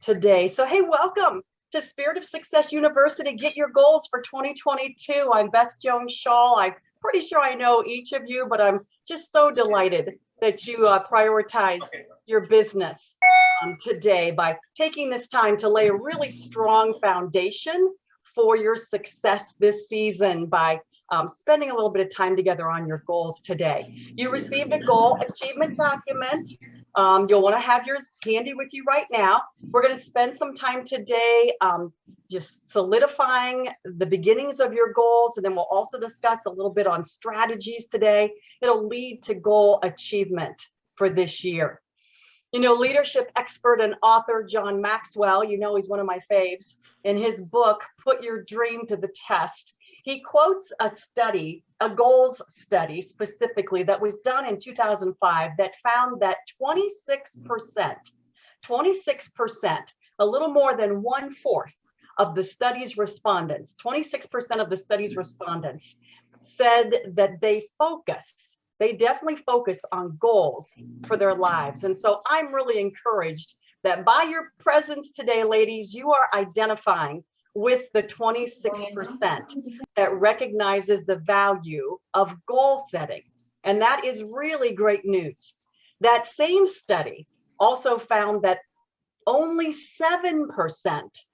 today. So, hey, welcome to Spirit of Success University. Get your goals for 2022. I'm Beth Jones Shaw. I'm pretty sure I know each of you, but I'm just so delighted that you prioritize your business today by taking this time to lay a really strong foundation for your success this season by spending a little bit of time together on your goals today. You received a goal achievement document. You'll want to have yours handy with you right now. We're going to spend some time today just solidifying the beginnings of your goals, and then we'll also discuss a little bit on strategies today. It'll lead to goal achievement for this year. You know, leadership expert and author John Maxwell, you know, he's one of my faves. In his book, Put Your Dream to the Test, he quotes a study, a goals study specifically, that was done in 2005 that found that 26%, a little more than 1/4 of the study's respondents, 26% of the study's respondents said that they definitely focus on goals for their lives. And so I'm really encouraged that by your presence today, ladies, you are identifying with the 26% that recognizes the value of goal setting. And that is really great news. That same study also found that only 7%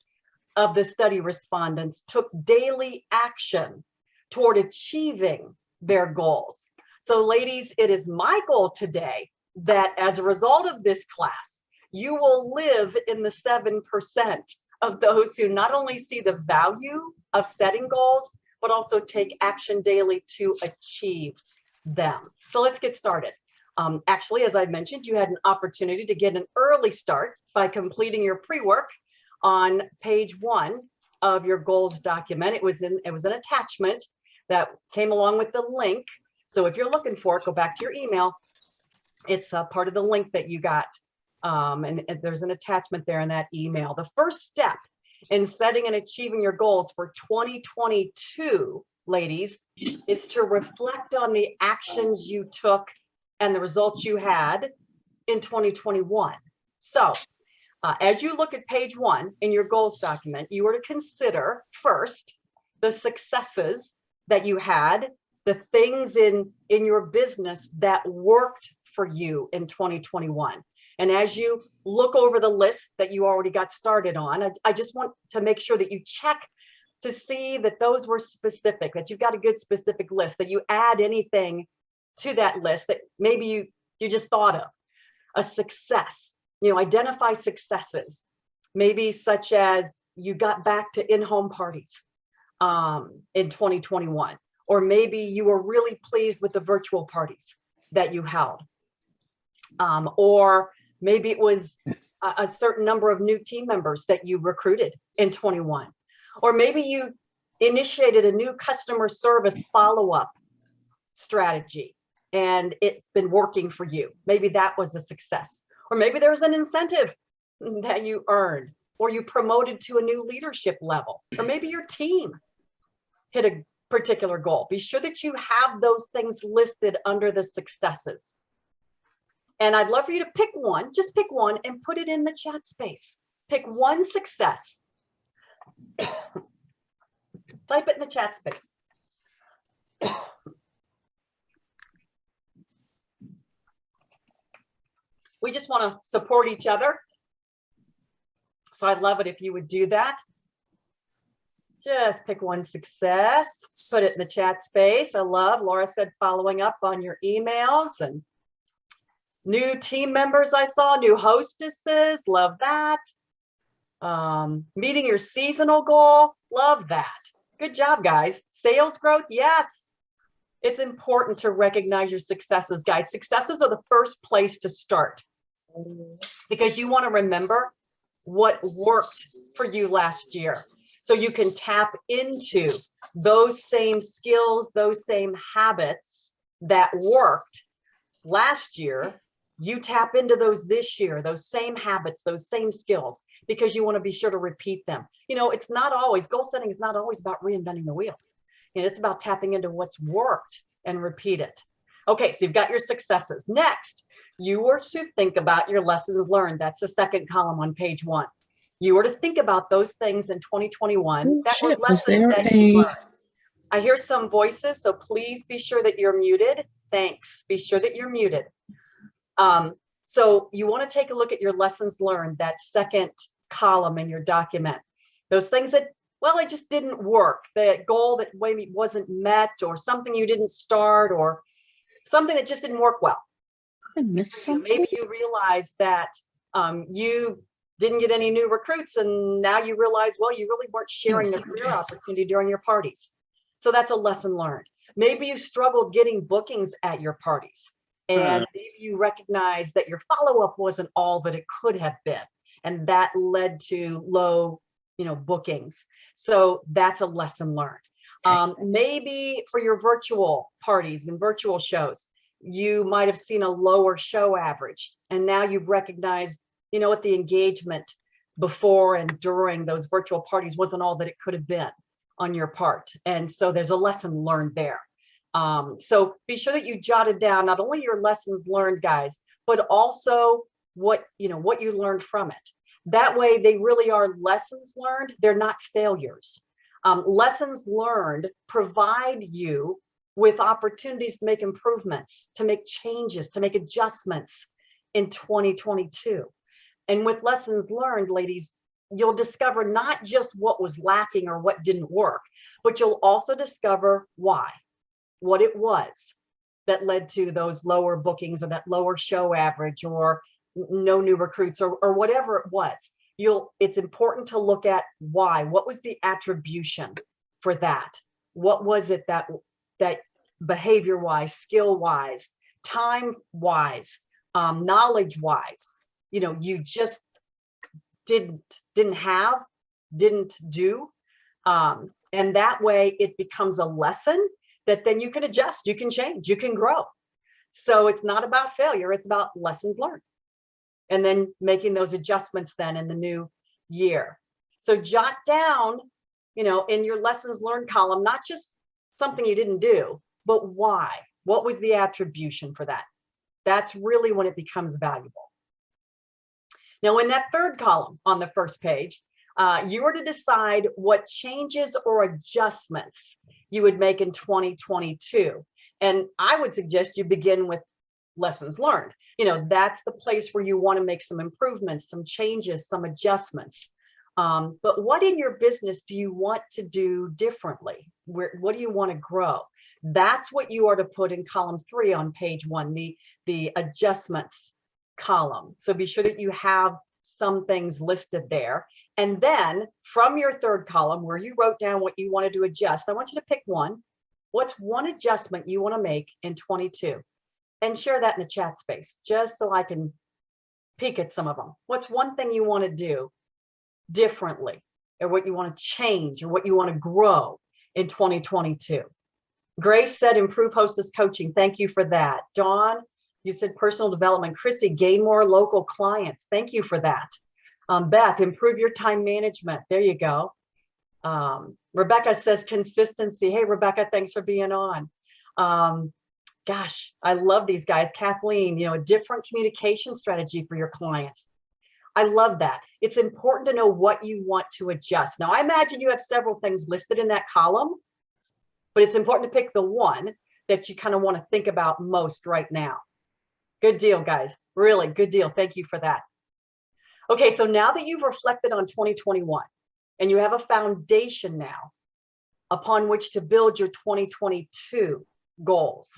of the study respondents took daily action toward achieving their goals. So ladies, it is my goal today that as a result of this class, you will live in the 7% of those who not only see the value of setting goals, but also take action daily to achieve them. So let's get started. Actually, as I mentioned, you had an opportunity to get an early start by completing your pre-work on page 1 of your goals document. It was an attachment that came along with the link. So if you're looking for it, go back to your email. It's a part of the link that you got. And there's an attachment there in that email. The first step in setting and achieving your goals for 2022, ladies, is to reflect on the actions you took and the results you had in 2021. So as you look at page 1 in your goals document, you are to consider first the successes that you had, the things in your business that worked for you in 2021. And as you look over the list that you already got started on, I just want to make sure that you check to see that those were specific, that you've got a good specific list, that you add anything to that list that maybe you just thought of. A success, you know, identify successes, maybe such as you got back to in-home parties in 2021. Or maybe you were really pleased with the virtual parties that you held. Or maybe it was a certain number of new team members that you recruited in 21. Or maybe you initiated a new customer service follow-up strategy and it's been working for you. Maybe that was a success. Or maybe there's an incentive that you earned, or you promoted to a new leadership level, or maybe your team hit a particular goal. Be sure that you have those things listed under the successes. And I'd love for you to pick one, just pick one and put it in the chat space. Pick one success. Type it in the chat space. We just want to support each other. So I'd love it if you would do that. Just pick one success, put it in the chat space. I love, Laura said, following up on your emails, and new team members I saw, new hostesses, love that. Meeting your seasonal goal, love that. Good job, guys. Sales growth, yes. It's important to recognize your successes, guys. Successes are the first place to start because you want to remember what worked for you last year. So you can tap into those same skills, those same habits that worked last year. You tap into those this year, those same habits, those same skills, because you want to be sure to repeat them. You know, it's not always, goal setting is not always about reinventing the wheel. You know, it's about tapping into what's worked and repeat it. Okay, so you've got your successes. Next, you were to think about your lessons learned. That's the second column on page 1. you were to think about those things in 2021 Oh, that were shit, was lessons there that you a learned. I hear some voices, so please be sure that you're muted. Thanks. Be sure that you're muted. So you want to take a look at your lessons learned, that second column in your document. Those things that, well, it just didn't work. The goal that maybe wasn't met, or something you didn't start, or something that just didn't work well. I missed something? Maybe you realize that you didn't get any new recruits, and now you realize, well, you really weren't sharing the career opportunity during your parties. So that's a lesson learned. Maybe you struggled getting bookings at your parties, and maybe you recognize that your follow-up wasn't all that it could have been, and that led to low, bookings. So that's a lesson learned. Maybe for your virtual parties and virtual shows, you might have seen a lower show average, and now you've recognized, what the engagement before and during those virtual parties wasn't all that it could have been on your part. And so there's a lesson learned there. So be sure that you jotted down not only your lessons learned, guys, but also what you learned from it. That way they really are lessons learned. They're not failures. Lessons learned provide you with opportunities to make improvements, to make changes, to make adjustments in 2022. And with lessons learned, ladies, you'll discover not just what was lacking or what didn't work, but you'll also discover why, what it was that led to those lower bookings, or that lower show average, or no new recruits, or whatever it was. It's important to look at why. What was the attribution for that? What was it that behavior-wise, skill-wise, time-wise, knowledge-wise, you just didn't do. And that way it becomes a lesson that then you can adjust, you can change, you can grow. So it's not about failure, it's about lessons learned. And then making those adjustments then in the new year. So jot down, in your lessons learned column, not just something you didn't do, but why. What was the attribution for that? That's really when it becomes valuable. Now, in that third column on the first page, you are to decide what changes or adjustments you would make in 2022. And I would suggest you begin with lessons learned. That's the place where you want to make some improvements, some changes, some adjustments. But what in your business do you want to do differently? What do you want to grow? That's what you are to put in column 3 on page 1, the adjustments column. So be sure that you have some things listed there. And then from your third column, where you wrote down what you wanted to adjust, I want you to pick one. What's one adjustment you want to make in 22? And share that in the chat space, just so I can peek at some of them. What's one thing you want to do differently, or what you want to change, or what you want to grow in 2022? Grace said improve hostess coaching. Thank you for that. Dawn, you said personal development. Chrissy, gain more local clients. Thank you for that. Beth, improve your time management. There you go. Rebecca says consistency. Hey, Rebecca, thanks for being on. Gosh, I love these guys. Kathleen, a different communication strategy for your clients. I love that. It's important to know what you want to adjust. Now, I imagine you have several things listed in that column, but it's important to pick the one that you kind of want to think about most right now. Good deal, guys. Really good deal. Thank you for that. Okay, so now that you've reflected on 2021 and you have a foundation now upon which to build your 2022 goals.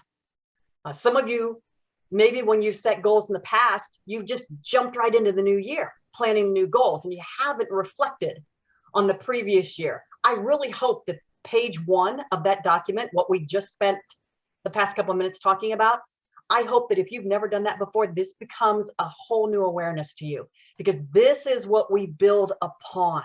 Some of you, maybe when you've set goals in the past, you've just jumped right into the new year, planning new goals, and you haven't reflected on the previous year. I really hope that page 1 of that document, what we just spent the past couple of minutes talking about, I hope that if you've never done that before, this becomes a whole new awareness to you, because this is what we build upon.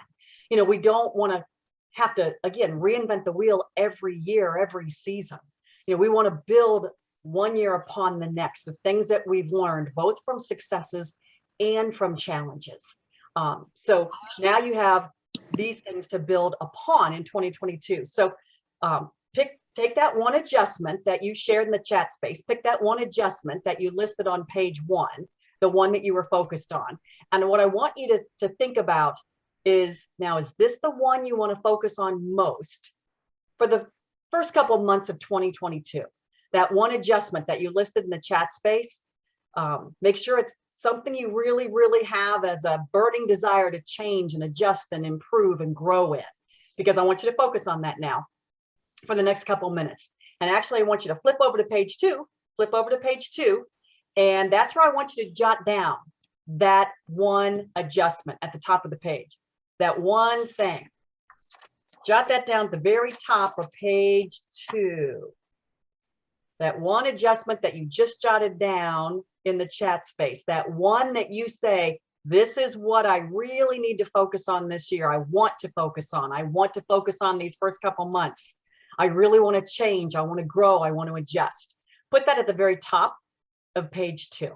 We don't want to have to, again, reinvent the wheel every year, every season. We want to build one year upon the next, the things that we've learned, both from successes and from challenges. So now you have these things to build upon in 2022. So take that one adjustment that you shared in the chat space, pick that one adjustment that you listed on page 1, the one that you were focused on. And what I want you to think about is this the one you want to focus on most for the first couple of months of 2022? That one adjustment that you listed in the chat space, make sure it's something you really, really have as a burning desire to change and adjust and improve and grow in, because I want you to focus on that now for the next couple of minutes. And actually, I want you to flip over to page 2, and that's where I want you to jot down that one adjustment at the top of the page, that one thing. Jot that down at the very top of page 2. That one adjustment that you just jotted down in the chat space, that one that you say, this is what I really need to focus on this year. I want to focus on. I want to focus on these first couple months. I really want to change. I want to grow. I want to adjust. Put that at the very top of page 2.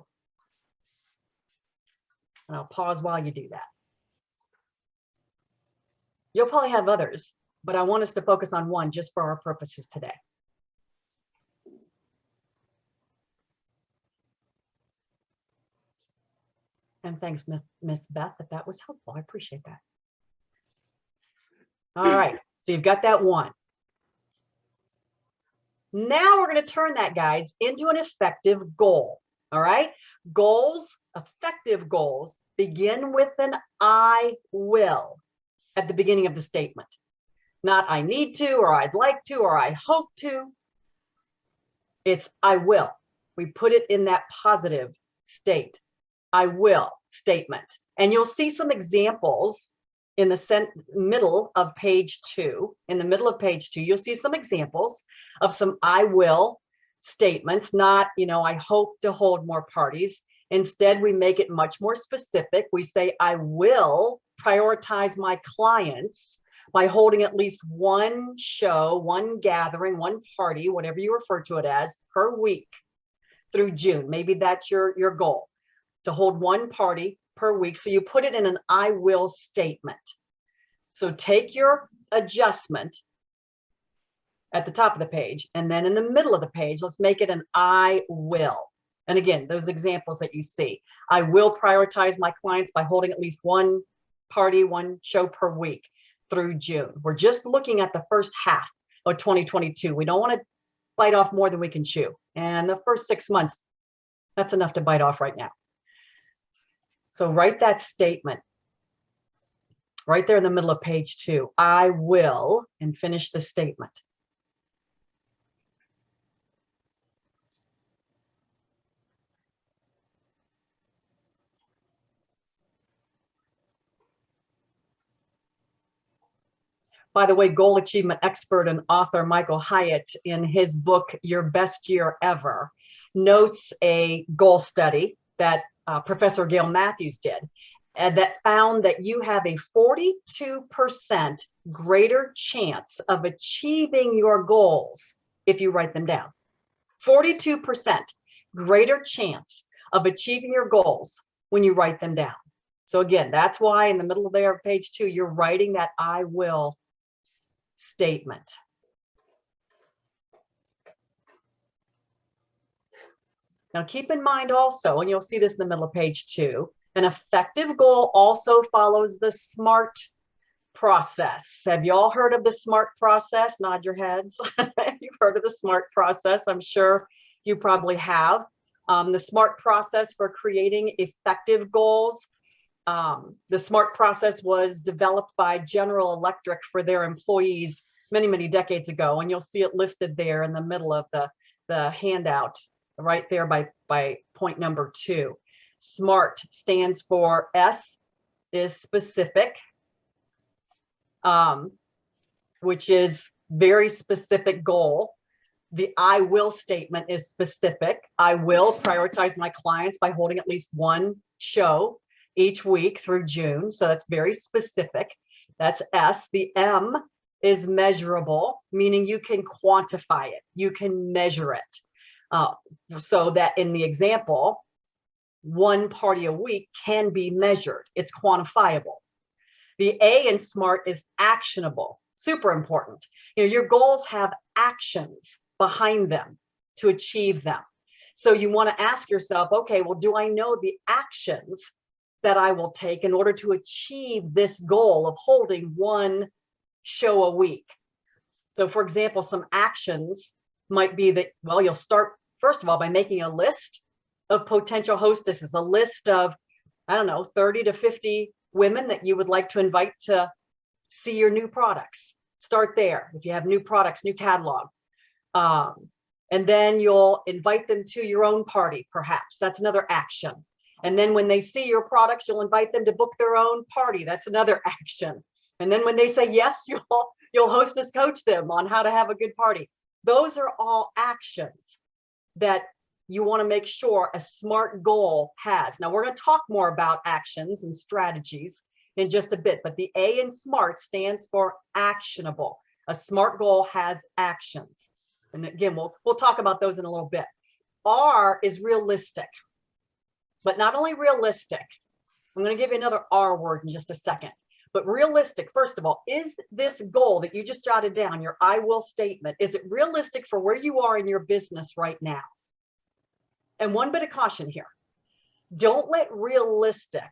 And I'll pause while you do that. You'll probably have others, but I want us to focus on one just for our purposes today. And thanks, Miss Beth, if that was helpful. I appreciate that. All right, so you've got that one. Now we're going to turn that, guys, into an effective goal. All right, goals, effective goals, begin with an I will at the beginning of the statement. Not I need to, or I'd like to, or I hope to. It's I will. We put it in that positive state. I will statement. And you'll see some examples in the middle of page 2. In the middle of page 2, you'll see some examples of some I will statements, not, I hope to hold more parties. Instead, we make it much more specific. We say, I will prioritize my clients by holding at least one show, one gathering, one party, whatever you refer to it as, per week through June. Maybe that's your goal, to hold one party per week. So you put it in an I will statement. So take your adjustment at the top of the page, and then in the middle of the page, let's make it an I will. And again, those examples that you see, I will prioritize my clients by holding at least one party, one show per week through June. We're just looking at the first half of 2022. We don't want to bite off more than we can chew. And the first 6 months, that's enough to bite off right now. So write that statement right there in the middle of page 2. I will, and finish the statement. By the way, goal achievement expert and author Michael Hyatt, in his book, Your Best Year Ever, notes a goal study that Professor Gail Matthews did, and that found that you have a 42% greater chance of achieving your goals if you write them down. 42% greater chance of achieving your goals when you write them down. So again, that's why in the middle there of page 2, you're writing that I will statement. Now keep in mind also, and you'll see this in the middle of page 2, an effective goal also follows the SMART process. Have you all heard of the SMART process? Nod your heads. You've heard of the SMART process. I'm sure you probably have. The SMART process for creating effective goals. The SMART process was developed by General Electric for their employees many, many decades ago. And you'll see it listed there in the middle of the handout, right there by point number 2. SMART stands for S is specific, which is very specific goal. The I will statement is specific. I will prioritize my clients by holding at least one show each week through June. So that's very specific. That's S. The M is measurable, meaning you can quantify it. You can measure it. So that in the example, one party a week can be measured. It's quantifiable. The A in SMART is actionable. Super important. Your goals have actions behind them to achieve them. So you want to ask yourself, okay, well, do I know the actions that I will take in order to achieve this goal of holding one show a week. So for example, some actions might be that, well, you'll start, first of all, by making a list of potential hostesses, a list of, I don't know, 30 to 50 women that you would like to invite to see your new products. Start there. If you have new products, new catalog. And then you'll invite them to your own party, perhaps. That's another action. And then when they see your products, you'll invite them to book their own party. That's another action. And then when they say yes, you'll hostess coach them on how to have a good party. Those are all actions that you want to make sure a SMART goal has. Now, we're going to talk more about actions and strategies in just a bit, but the A in SMART stands for actionable. A SMART goal has actions. And again, we'll talk about those in a little bit. R is realistic, but not only realistic. I'm going to give you another R word in just a second. But realistic, first of all, is this goal that you just jotted down, your I will statement, is it realistic for where you are in your business right now? And one bit of caution here. Don't let realistic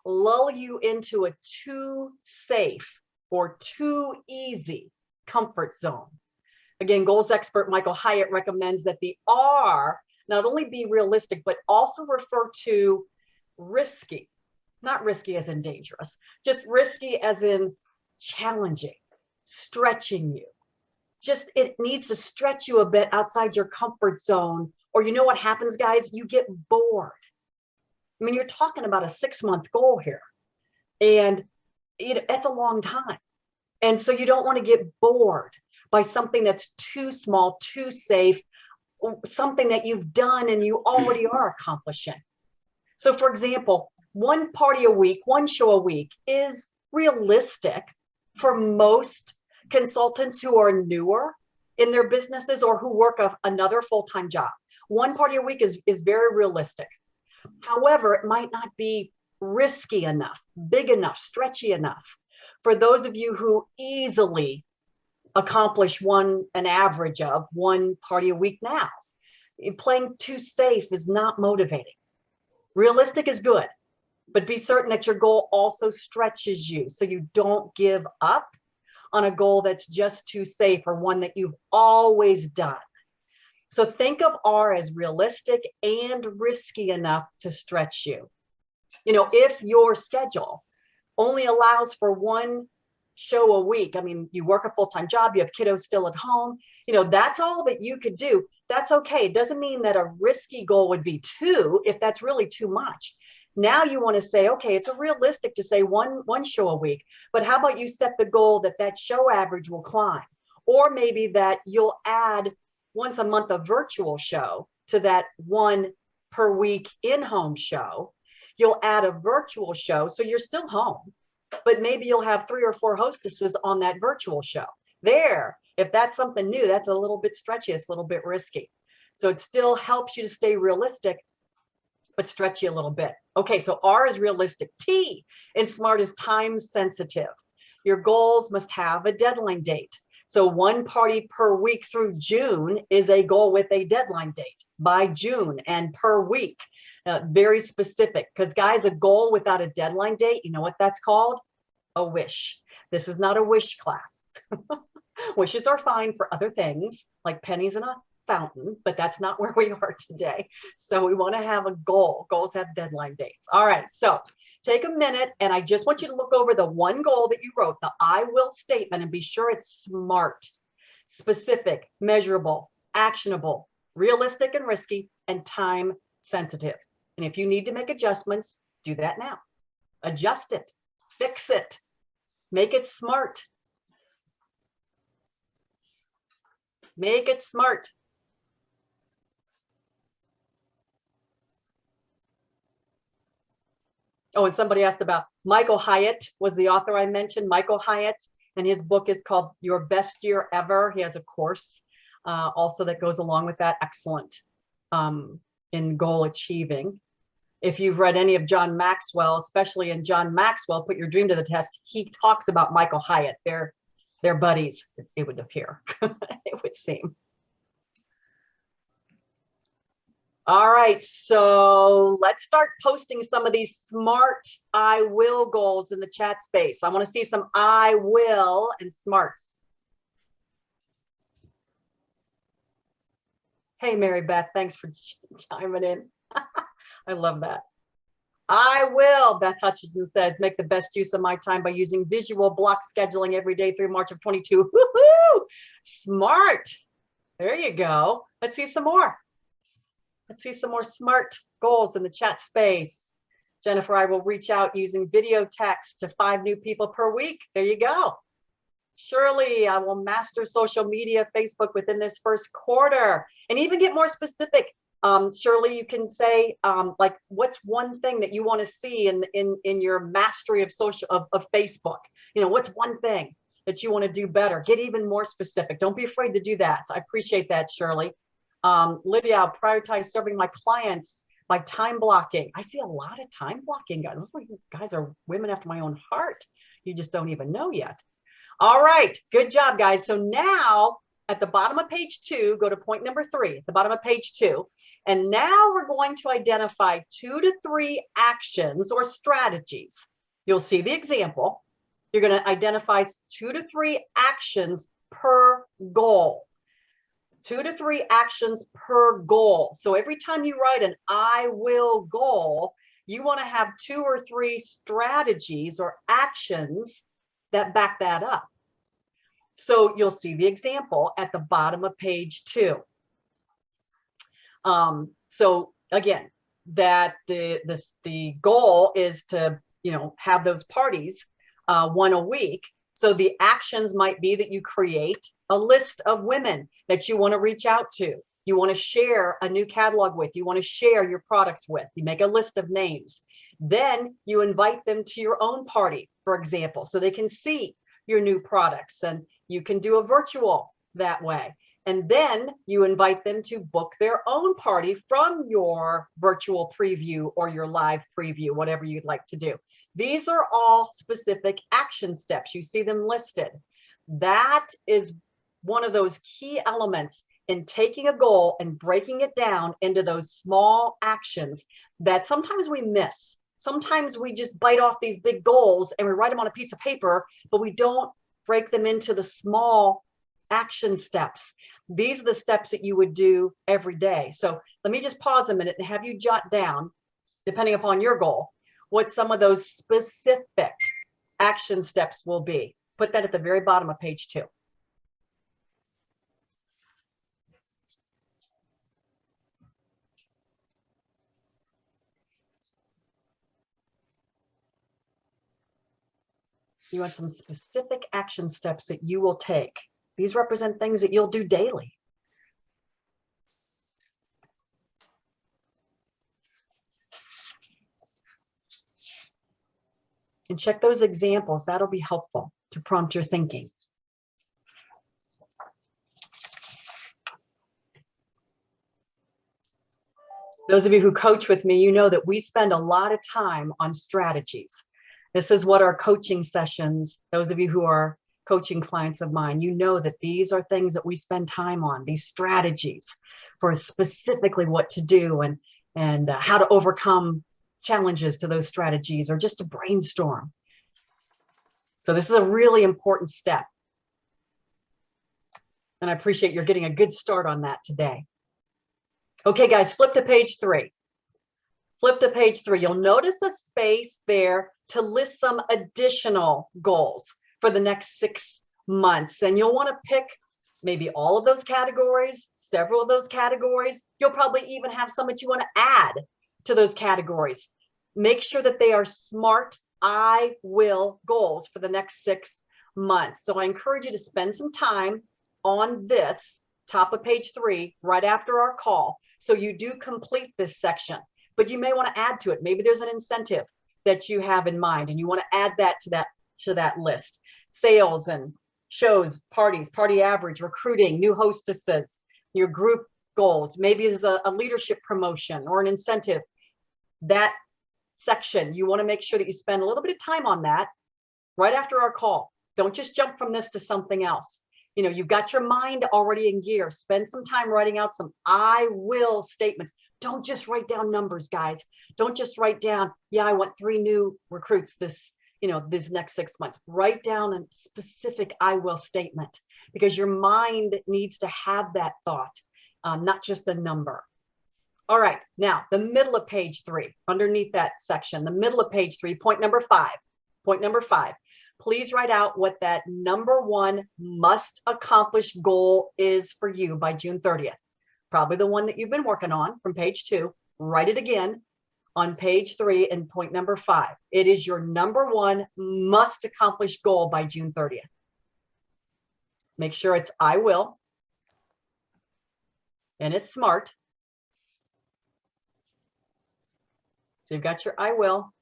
lull you into a too safe or too easy comfort zone. Again, goals expert Michael Hyatt recommends that the R not only be realistic, but also refer to risky. Not risky as in dangerous, just risky as in challenging, stretching you. Just, it needs to stretch you a bit outside your comfort zone, or you know what happens, guys? You get bored. I mean, you're talking about a 6-month goal here, and it's a long time. And so you don't want to get bored by something that's too small, too safe, something that you've done and you already are accomplishing. So for example, one party a week, one show a week is realistic for most consultants who are newer in their businesses or who work another full-time job. One party a week is very realistic. However, it might not be risky enough, big enough, stretchy enough for those of you who easily accomplish an average of one party a week now. Playing too safe is not motivating. Realistic is good, but be certain that your goal also stretches you so you don't give up on a goal that's just too safe or one that you've always done. So think of R as realistic and risky enough to stretch you. You know, if your schedule only allows for one show a week, I mean, you work a full-time job, you have kiddos still at home, you know, that's all that you could do. That's okay. It doesn't mean that a risky goal would be 2 if that's really too much. Now you want to say, okay, it's realistic to say one show a week, but how about you set the goal that show average will climb, or maybe that you'll add once a month a virtual show to that one per week in-home show. You'll add a virtual show, so you're still home, but maybe you'll have 3 or 4 hostesses on that virtual show. There, if that's something new, that's a little bit stretchy, it's a little bit risky. So it still helps you to stay realistic, but stretch you a little bit. Okay, so R is realistic. T in SMART is time sensitive. Your goals must have a deadline date. So one party per week through June is a goal with a deadline date by June and per week. Very specific, because guys, a goal without a deadline date, you know what that's called? A wish. This is not a wish class. Wishes are fine for other things like pennies in a fountain, but that's not where we are today. So we want to have a goal. Goals have deadline dates. All right, so take a minute and I just want you to look over the one goal that you wrote, the I will statement, and be sure it's SMART, specific, measurable, actionable, realistic and risky, and time sensitive. And if you need to make adjustments, do that now. Adjust it, fix it, make it SMART. Make it SMART. Oh, and somebody asked about Michael Hyatt was the author I mentioned, Michael Hyatt, and his book is called Your Best Year Ever. He has a course also that goes along with that. Excellent in goal achieving. If you've read any of John Maxwell, especially in John Maxwell, Put Your Dream to the Test, he talks about Michael Hyatt. They're buddies, it would appear, it would seem. All right, so let's start posting some of these smart I will goals in the chat space. I want to see some I will and smarts. Hey, Mary Beth, thanks for chiming in. I love that. I will, Beth Hutchinson says, make the best use of my time by using visual block scheduling every day through March of 22. Woohoo! Smart. There you go. Let's see some more. Let's see some more smart goals in the chat space. Jennifer, I will reach out using video text to 5 new people per week. There you go. Shirley, I will master social media, Facebook within this first quarter, and even get more specific. Shirley, you can say like, what's one thing that you want to see in your mastery of social of Facebook? You know, what's one thing that you want to do better? Get even more specific. Don't be afraid to do that. I appreciate that, Shirley. Lydia, I'll prioritize serving my clients by time blocking. I see a lot of time blocking. You guys are women after my own heart. You just don't even know yet. All right, good job, guys. So now at the bottom of page 2, go to point number 3 at the bottom of page 2. And now we're going to identify 2 to 3 actions or strategies. You'll see the example. You're going to identify 2 to 3 actions per goal. 2 to 3 actions per goal. So every time you write an I will goal, you want to have 2 or 3 strategies or actions that back that up. So you'll see the example at the bottom of page 2. So again, that the goal is to, you know, have those parties 1 a week. So the actions might be that you create a list of women that you want to reach out to. You want to share a new catalog with. You want to share your products with. You make a list of names. Then you invite them to your own party, for example, so they can see your new products, and you can do a virtual that way. And then you invite them to book their own party from your virtual preview or your live preview, whatever you'd like to do. These are all specific action steps. You see them listed. That is one of those key elements in taking a goal and breaking it down into those small actions that sometimes we miss. Sometimes we just bite off these big goals and we write them on a piece of paper, but we don't break them into the small action steps. These are the steps that you would do every day. So let me just pause a minute and have you jot down, depending upon your goal, what some of those specific action steps will be. Put that at the very bottom of page 2. You want some specific action steps that you will take. These represent things that you'll do daily. And check those examples. That'll be helpful to prompt your thinking. Those of you who coach with me, you know that we spend a lot of time on strategies. This is what our coaching sessions, those of you who are coaching clients of mine, you know that these are things that we spend time on, these strategies for specifically what to do and how to overcome challenges to those strategies, or just to brainstorm. So this is a really important step. And I appreciate you're getting a good start on that today. Okay, guys, flip to page 3. Flip to page 3. You'll notice a space there to list some additional goals for the next 6 months. And you'll want to pick maybe all of those categories, several of those categories. You'll probably even have some that you want to add to those categories. Make sure that they are smart I will goals for the next 6 months. So I encourage you to spend some time on this top of page 3 right after our call. So you do complete this section, but you may want to add to it. Maybe there's an incentive that you have in mind and you want to add that to that list. Sales and shows, parties, party average, recruiting, new hostesses, your group goals. Maybe there's a leadership promotion or an incentive. That section, you want to make sure that you spend a little bit of time on that right after our call. Don't just jump from this to something else. You know, you've got your mind already in gear. Spend some time writing out some I will statements. Don't just write down numbers, guys. Don't just write down, yeah, I want 3 new recruits this next 6 months. Write down a specific I will statement, because your mind needs to have that thought, not just a number. All right, now the middle of page 3, underneath that section, the middle of page 3, point number 5. Point number 5, please write out what that number 1 must accomplish goal is for you by June 30th. Probably the one that you've been working on from page 2. Write it again on page 3 and point number 5. It is your number 1 must accomplish goal by June 30th. Make sure it's I will, and it's smart. So you've got your I will.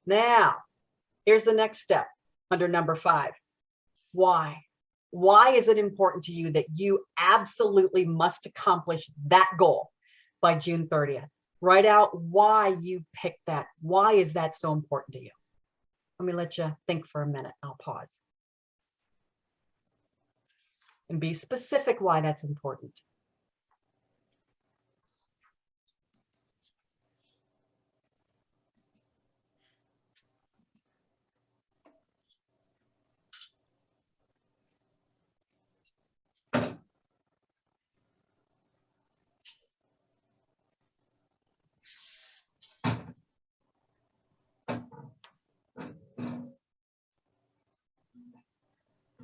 Now, here's the next step under number 5. Why? Why is it important to you that you absolutely must accomplish that goal by June 30th? Write out why you picked that. Why is that so important to you? Let me let you think for a minute. I'll pause. And be specific why that's important.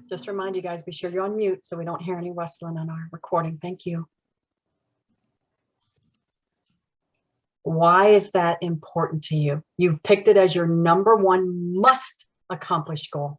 Just to remind you guys, be sure you're on mute so we don't hear any rustling on our recording. Thank you. Why is that important to you? You've picked it as your number 1 must accomplish goal.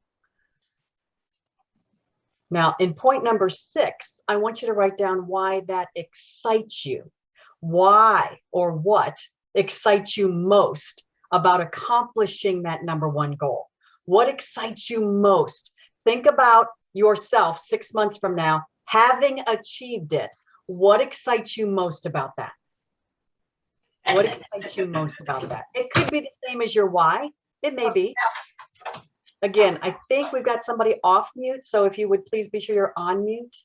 Now, in point number 6, I want you to write down why that excites you. Why or what excites you most about accomplishing that number 1 goal? What excites you most? Think about yourself 6 months from now, having achieved it. What excites you most about that? What excites you most about that? It could be the same as your why. It may be. Again, I think we've got somebody off mute. So if you would please be sure you're on mute.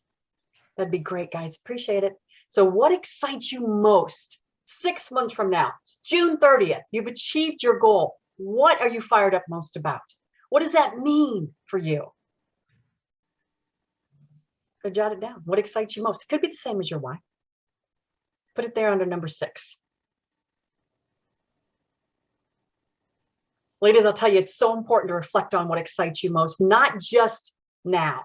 That'd be great, guys. Appreciate it. So what excites you most 6 months from now? It's June 30th. You've achieved your goal. What are you fired up most about? What does that mean for you? So jot it down. What excites you most? It could be the same as your why. Put it there under number 6. Ladies, I'll tell you, it's so important to reflect on what excites you most, not just now,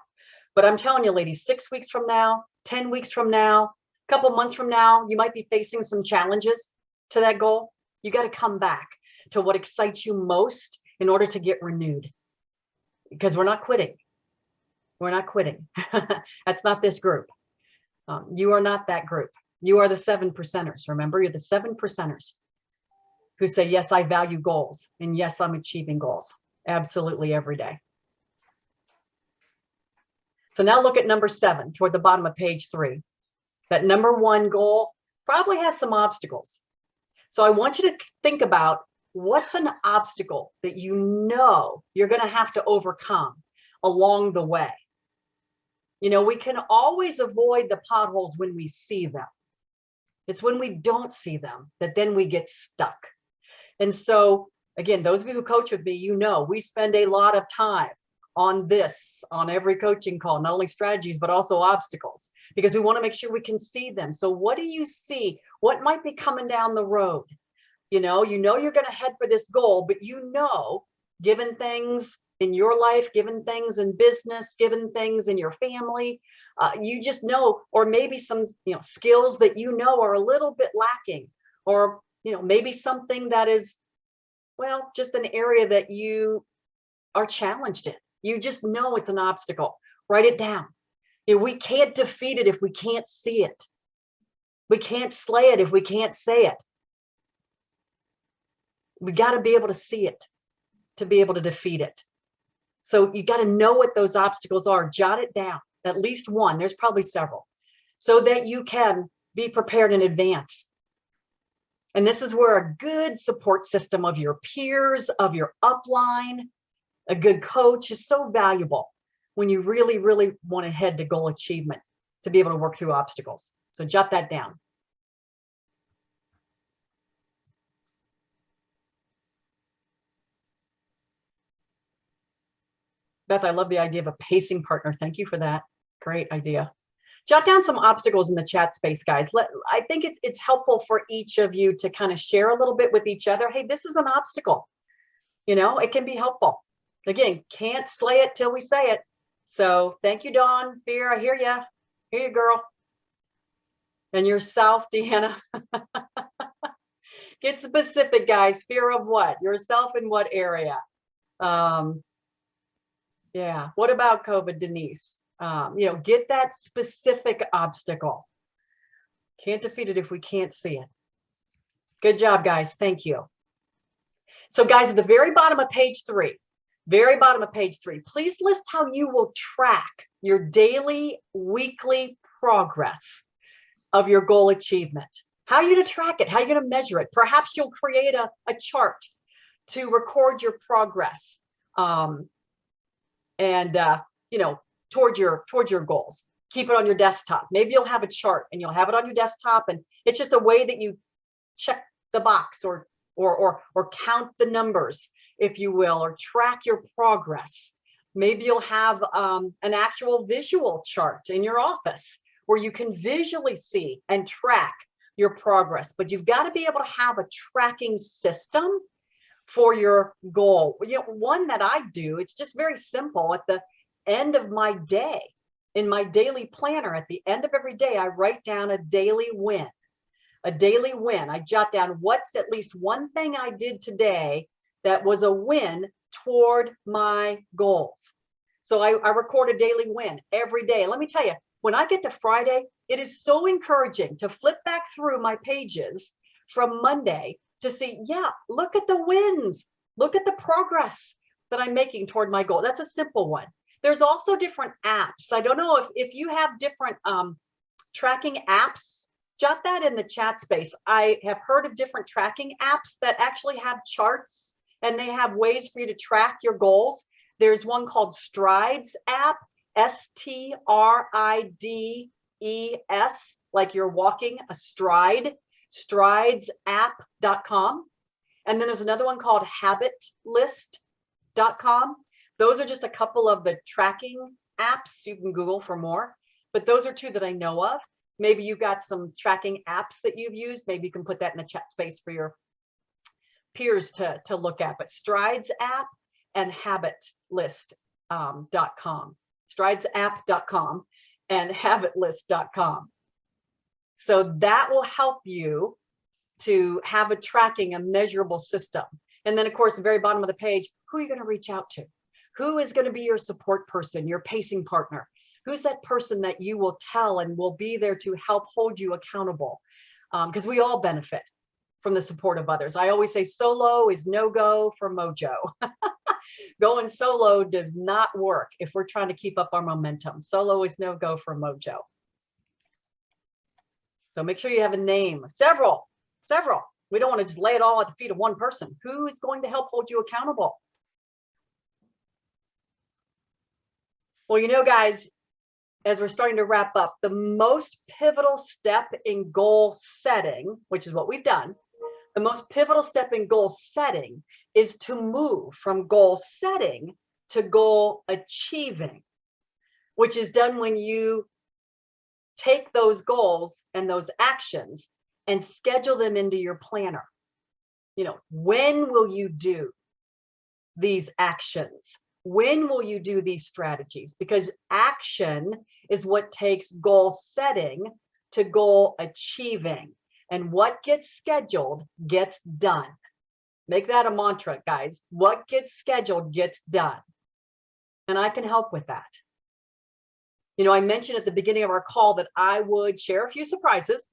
but I'm telling you, ladies, 6 weeks from now, 10 weeks from now, a couple months from now, you might be facing some challenges to that goal. You got to come back to what excites you most in order to get renewed, because we're not quitting. We're not quitting. That's not this group. You are not that group. You are the 7%ers. Remember, you're the 7%ers who say, yes, I value goals. And yes, I'm achieving goals. Absolutely every day. So now look at number 7 toward the bottom of page 3. That number 1 goal probably has some obstacles. So I want you to think about what's an obstacle that you know you're going to have to overcome along the way. You know, we can always avoid the potholes when we see them. It's when we don't see them that then we get stuck. And so, again, those of you who coach with me, you know, we spend a lot of time on this, on every coaching call, not only strategies, but also obstacles, because we want to make sure we can see them. So what do you see? What might be coming down the road? You know you're going to head for this goal, but you know, given things in your life, given things in business, given things in your family, you just know, or maybe some skills that you know are a little bit lacking, or maybe something that is, well, just an area that you are challenged in. You just know it's an obstacle. Write it down. We can't defeat it if we can't see it. We can't slay it if we can't say it. We got to be able to see it to be able to defeat it. So you got to know what those obstacles are. Jot it down, at least one. There's probably several, so that you can be prepared in advance. And this is where a good support system of your peers, of your upline, a good coach is so valuable when you really, really want to head to goal achievement. to be able to work through obstacles. So jot that down. Beth, I love the idea of a pacing partner. Thank you for that. Great idea. Jot down some obstacles in the chat space, guys. I think it's helpful for each of you to kind of share a little bit with each other. Hey, this is an obstacle. You know, it can be helpful. Again, can't slay it till we say it. So thank you, Dawn. Fear, I hear you. Hear you, girl. And yourself, Deanna. Get specific, guys. Fear of what? Yourself in what area? Yeah. What about COVID, Denise? You know, get that specific obstacle. Can't defeat it if we can't see it. Good job, guys. Thank you. So guys, at the very bottom of page 3, please list how you will track your daily, weekly progress of your goal achievement. How are you going to track it? How are you going to measure it? Perhaps you'll create a chart to record your progress you know, towards your goals. Keep it on your desktop. Maybe you'll have a chart and you'll have it on your desktop, and it's just a way that you check the box or count the numbers, if you will, or track your progress. Maybe you'll have an actual visual chart in your office where you can visually see and track your progress. But you've got to be able to have a tracking system for your goal. You know, one that I do, it's just very simple. At the end of my day, in my daily planner, at the end of every day, I write down a daily win. A daily win. I jot down what's at least one thing I did today that was a win toward my goals. So I record a daily win every day. Let me tell you, when I get to Friday, it is so encouraging to flip back through my pages from Monday to see, yeah, look at the wins. Look at the progress that I'm making toward my goal. That's a simple one. There's also different apps. I don't know if you have different tracking apps. Jot that in the chat space. I have heard of different tracking apps that actually have charts and they have ways for you to track your goals. There's one called Strides app, STRIDES, like you're walking a stride, stridesapp.com. And then there's another one called habitlist.com. Those are just a couple of the tracking apps. You can Google for more, but those are 2 that I know of. Maybe you've got some tracking apps that you've used. Maybe you can put that in the chat space for your peers to look at. But Strides app and habitlist.com. Stridesapp.com and habitlist.com. So that will help you to have a tracking, a measurable system. And then, of course, the very bottom of the page, who are you going to reach out to? Who is going to be your support person, your pacing partner? Who's that person that you will tell and will be there to help hold you accountable? Because we all benefit from the support of others. I always say solo is no-go for Mojo. Going solo does not work if we're trying to keep up our momentum. Solo is no-go for Mojo. So make sure you have a name, several. We don't want to just lay it all at the feet of one person. Who is going to help hold you accountable? Well, you know, guys, as we're starting to wrap up, the most pivotal step in goal setting, which is what we've done, the most pivotal step in goal setting is to move from goal setting to goal achieving, which is done when you take those goals and those actions and schedule them into your planner. You know, when will you do these actions? When will you do these strategies? Because action is what takes goal setting to goal achieving. And what gets scheduled gets done. Make that a mantra, guys. What gets scheduled gets done. And I can help with that. You know, I mentioned at the beginning of our call that I would share a few surprises.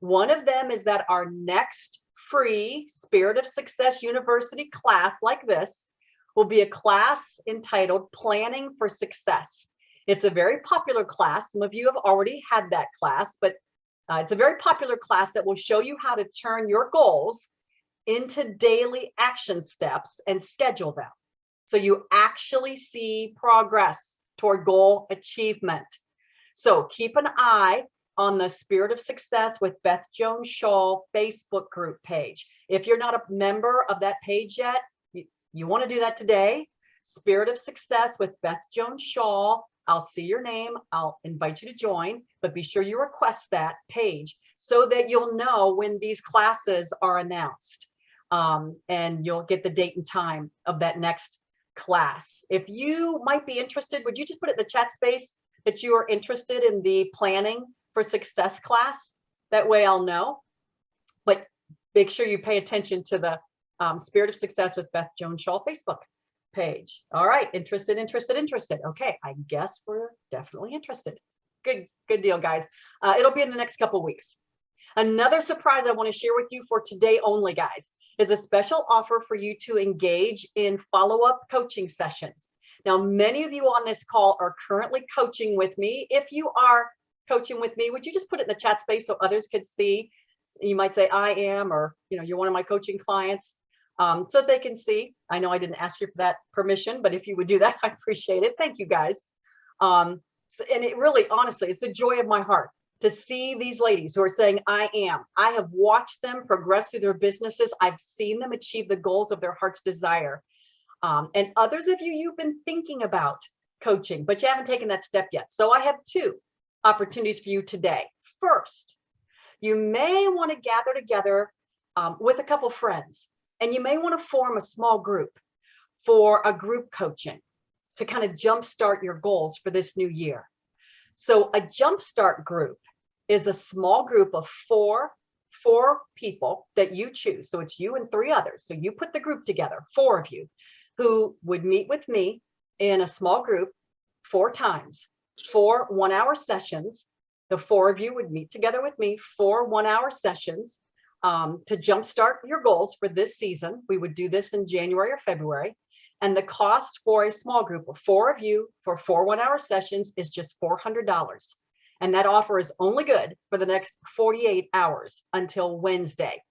One of them is that our next free Spirit of Success University class like this will be a class entitled Planning for Success. It's a very popular class. Some of you have already had that class, but it's a very popular class that will show you how to turn your goals into daily action steps and schedule them. So you actually see progress toward goal achievement. So keep an eye on the Spirit of Success with Beth Jones Shaw Facebook group page. If you're not a member of that page yet, you want to do that today. Spirit of Success with Beth Jones Shaw. I'll see your name. I'll invite you to join, but be sure you request that page so that you'll know when these classes are announced. And you'll get the date and time of that next class. If you might be interested, would you just put it in the chat space that you are interested in the Planning for Success class? That way I'll know. But make sure you pay attention to the Spirit of Success with Beth Jones Shaw Facebook page. All right, interested. Okay, I guess we're definitely interested. Good deal, guys. It'll be in the next couple of weeks. Another surprise I want to share with you for today only, guys, is a special offer for you to engage in follow-up coaching sessions. Now, many of you on this call are currently coaching with me. If you are coaching with me, would you just put it in the chat space so others could see? You might say, I am, or you're one of my coaching clients, so they can see. I know I didn't ask you for that permission, but if you would do that, I appreciate it. Thank you, guys. And it really, honestly, it's the joy of my heart to see these ladies who are saying, I am. I have watched them progress through their businesses. I've seen them achieve the goals of their heart's desire. And others of you, you've been thinking about coaching, but you haven't taken that step yet. So I have two opportunities for you today. First, you may want to gather together with a couple friends, and you may want to form a small group for a group coaching to kind of jumpstart your goals for this new year. So a jumpstart group is a small group of four people that you choose. So it's you and three others. So you put the group together, 4 of you, who would meet with me in a small group 4 times, 4 one-hour sessions. The 4 of you would meet together with me, 4 one-hour sessions to jumpstart your goals for this season. We would do this in January or February. And the cost for a small group of 4 of you for 4 one-hour sessions is just $400. And that offer is only good for the next 48 hours until Wednesday,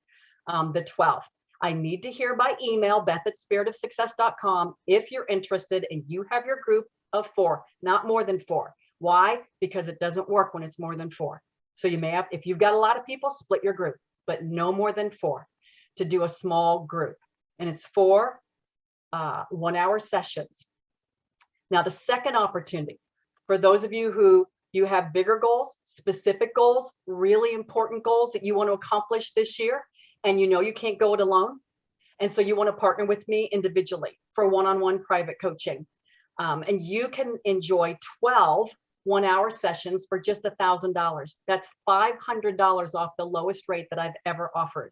the 12th. I need to hear by email, beth@spiritofsuccess.com, if you're interested and you have your group of 4, not more than 4. Why? Because it doesn't work when it's more than 4. So you may have, if you've got a lot of people, split your group, but no more than 4 to do a small group. And it's 4 one-hour sessions. Now, the second opportunity for those of you who you have bigger goals, specific goals, really important goals that you want to accomplish this year, and you can't go it alone. And so you want to partner with me individually for one-on-one private coaching. And you can enjoy 12 one-hour sessions for just $1,000. That's $500 off the lowest rate that I've ever offered.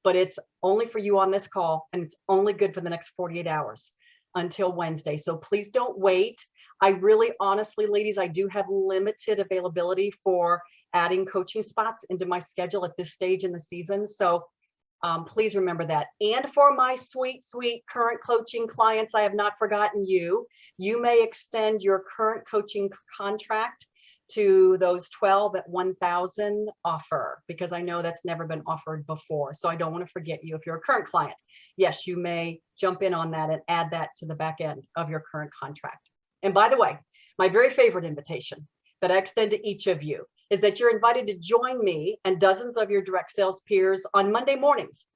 But it's only for you on this call, and it's only good for the next 48 hours until Wednesday. So please don't wait. I really, honestly, ladies, I do have limited availability for adding coaching spots into my schedule at this stage in the season. So please remember that. And for my sweet, sweet current coaching clients, I have not forgotten you. You may extend your current coaching contract to those 12 at $1,000 offer, because I know that's never been offered before. So I don't want to forget you. If you're a current client, yes, you may jump in on that and add that to the back end of your current contract. And by the way, my very favorite invitation that I extend to each of you is that you're invited to join me and dozens of your direct sales peers on Monday mornings,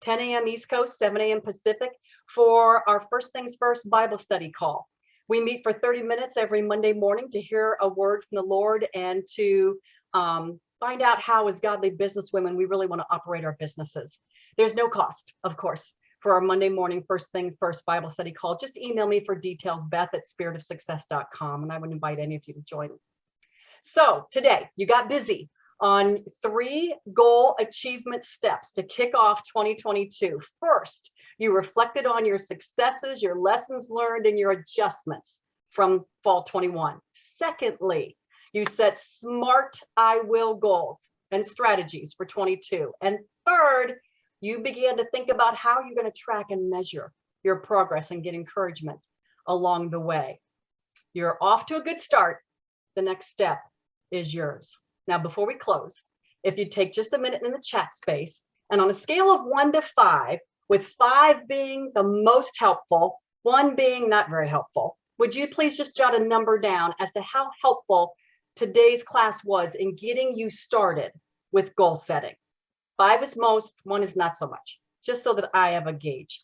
10 a.m. East Coast, 7 a.m. Pacific, for our First Things First Bible study call. We meet for 30 minutes every Monday morning to hear a word from the Lord and to find out how, as godly businesswomen, we really want to operate our businesses. There's no cost, of course, for our Monday morning First Things First Bible study call. Just email me for details, beth@spiritofsuccess.com, and I would invite any of you to join. So today, you got busy on 3 goal achievement steps to kick off 2022. First, you reflected on your successes, your lessons learned, and your adjustments from fall 21. Secondly, you set smart I will goals and strategies for 22. And third, you began to think about how you're going to track and measure your progress and get encouragement along the way. You're off to a good start. The next step is yours. Now, before we close, if you take just a minute in the chat space, and on a scale of 1 to 5, with 5 being the most helpful, 1 being not very helpful, would you please just jot a number down as to how helpful today's class was in getting you started with goal setting. 5 is most, 1 is not so much, just so that I have a gauge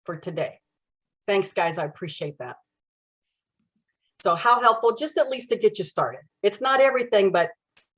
for today. Thanks, guys. I appreciate that. So how helpful, just at least to get you started. It's not everything, but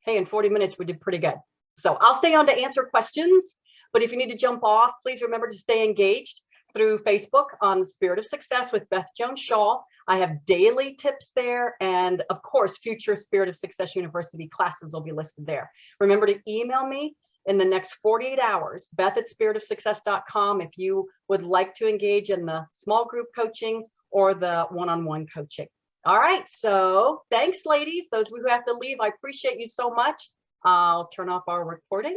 hey, in 40 minutes, we did pretty good. So I'll stay on to answer questions, but if you need to jump off, please remember to stay engaged through Facebook on Spirit of Success with Beth Jones Shaw. I have daily tips there. And of course, future Spirit of Success University classes will be listed there. Remember to email me in the next 48 hours, beth@spiritofsuccess.com, if you would like to engage in the small group coaching or the one-on-one coaching. All right, so thanks, ladies. Those who have to leave, I appreciate you so much. I'll turn off our recording.